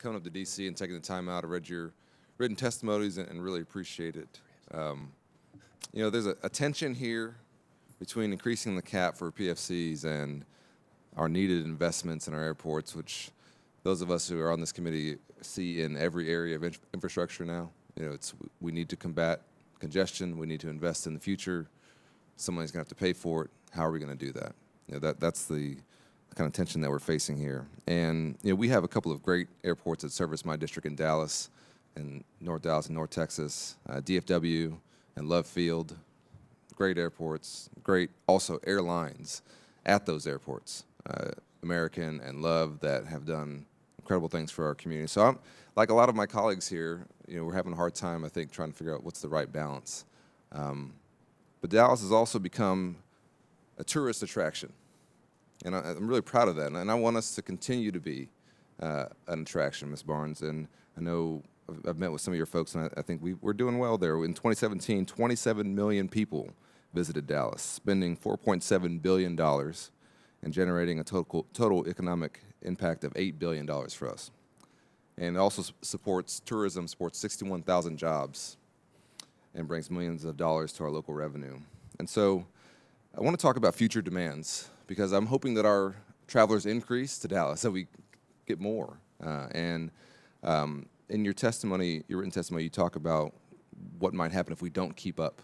coming up to D.C. and taking the time out. I read your written testimonies and really appreciate it. You know, there's a tension here between increasing the cap for PFCs and our needed investments in our airports, which those of us who are on this committee see in every area of infrastructure now. You know, we need to combat congestion. We need to invest in the future. Somebody's going to have to pay for it. How are we going to do that? You know, that's the kind of tension that we're facing here. And you know, we have a couple of great airports that service my district in Dallas, and North Dallas and North Texas, DFW and Love Field. Great airports, great also airlines at those airports, American and Love, that have done incredible things for our community. So I'm, like a lot of my colleagues here, you know, we're having a hard time, I think, trying to figure out what's the right balance. But Dallas has also become a tourist attraction, and I'm really proud of that. And I want us to continue to be an attraction, Ms. Barnes. And I know I've met with some of your folks, and I think we're doing well there. In 2017, 27 million people visited Dallas, spending $4.7 billion and generating a total economic impact of $8 billion for us. And it also supports tourism, supports 61,000 jobs, and brings millions of dollars to our local revenue. And so I want to talk about future demands, because I'm hoping that our travelers increase to Dallas, that we get more. In your testimony, your written testimony, you talk about what might happen if we don't keep up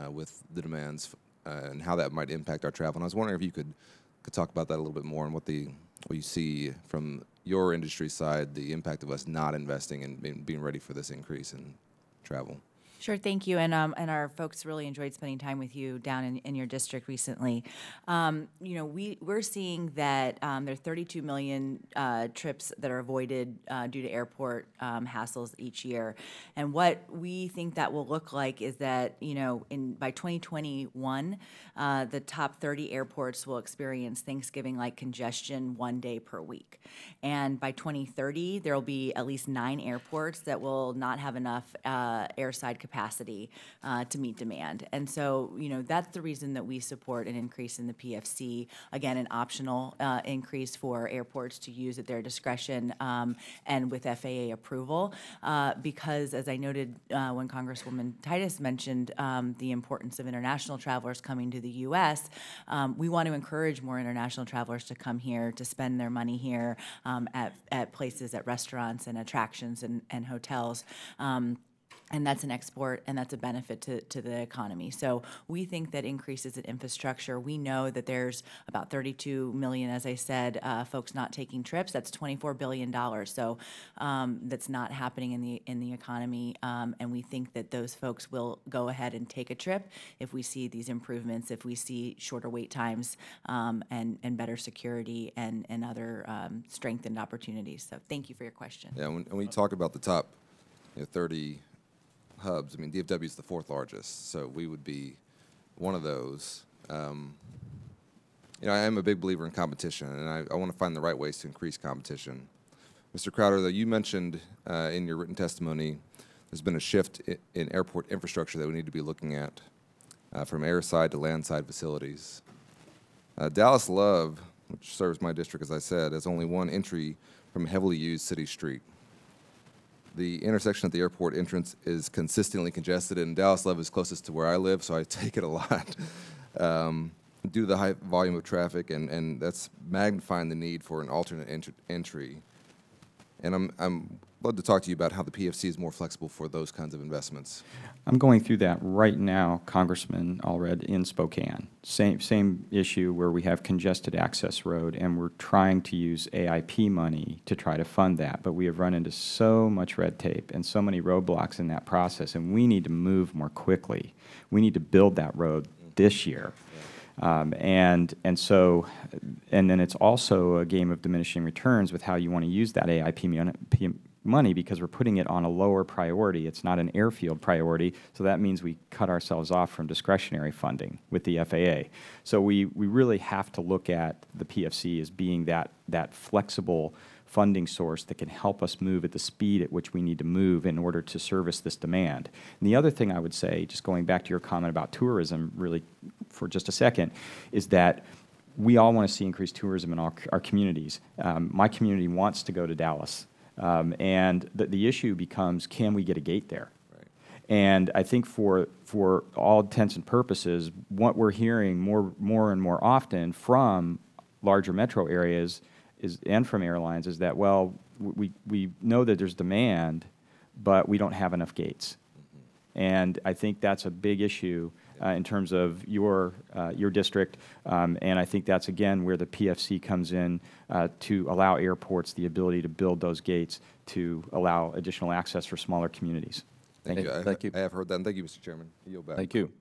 with the demands and how that might impact our travel. And I was wondering if you could talk about that a little bit more, and what you see from your industry side, the impact of us not investing and being ready for this increase in travel. Sure, thank you. And our folks really enjoyed spending time with you down in your district recently. You know, we're seeing that there are 32 million trips that are avoided due to airport hassles each year. And what we think that will look like is that, you know, by 2021, the top 30 airports will experience Thanksgiving-like congestion 1 day per week. And by 2030, there will be at least 9 airports that will not have enough airside capacity to meet demand. And so, you know, that's the reason that we support an increase in the PFC, again, an optional increase for airports to use at their discretion and with FAA approval, because as I noted when Congresswoman Titus mentioned the importance of international travelers coming to the U.S., we want to encourage more international travelers to come here, to spend their money here at places, at restaurants and attractions and hotels. And that's an export, and that's a benefit to the economy. So we think that increases in infrastructure. We know that there's about 32 million, as I said, folks not taking trips. That's $24 billion. So that's not happening in the economy. And we think that those folks will go ahead and take a trip if we see these improvements, if we see shorter wait times and better security and other strengthened opportunities. So thank you for your question. Yeah, when you talk about the top 30 hubs, I mean, DFW is the 4th largest, so we would be one of those. You know, I am a big believer in competition, and I want to find the right ways to increase competition. Mr. Crowder, though, you mentioned in your written testimony there's been a shift in airport infrastructure that we need to be looking at, from airside to landside facilities. Dallas Love, which serves my district, as I said, has only one entry from a heavily used city street. The intersection at the airport entrance is consistently congested, and Dallas Love is closest to where I live, so I take it a lot due to the high volume of traffic, and that's magnifying the need for an alternate entry. And I'm love to talk to you about how the PFC is more flexible for those kinds of investments. I'm going through that right now, Congressman Allred, in Spokane. Same issue where we have congested access road, and we're trying to use AIP money to try to fund that. But we have run into so much red tape and so many roadblocks in that process, and we need to move more quickly. We need to build that road this year. And then it's also a game of diminishing returns with how you want to use that AIP money, because we're putting it on a lower priority. It's not an airfield priority, so that means we cut ourselves off from discretionary funding with the FAA. So we really have to look at the PFC as being that flexible funding source that can help us move at the speed at which we need to move in order to service this demand. And the other thing I would say, just going back to your comment about tourism really for just a second, is that we all want to see increased tourism in our communities. My community wants to go to Dallas. And the issue becomes, can we get a gate there? Right. And I think for all intents and purposes, what we're hearing more and more often from larger metro areas and from airlines is that, well, we know that there's demand, but we don't have enough gates. And I think that's a big issue in terms of your district, and I think that's, again, where the PFC comes in to allow airports the ability to build those gates to allow additional access for smaller communities. Thank you. Thank you. I have heard that. And thank you, Mr. Chairman. I yield back. Thank you.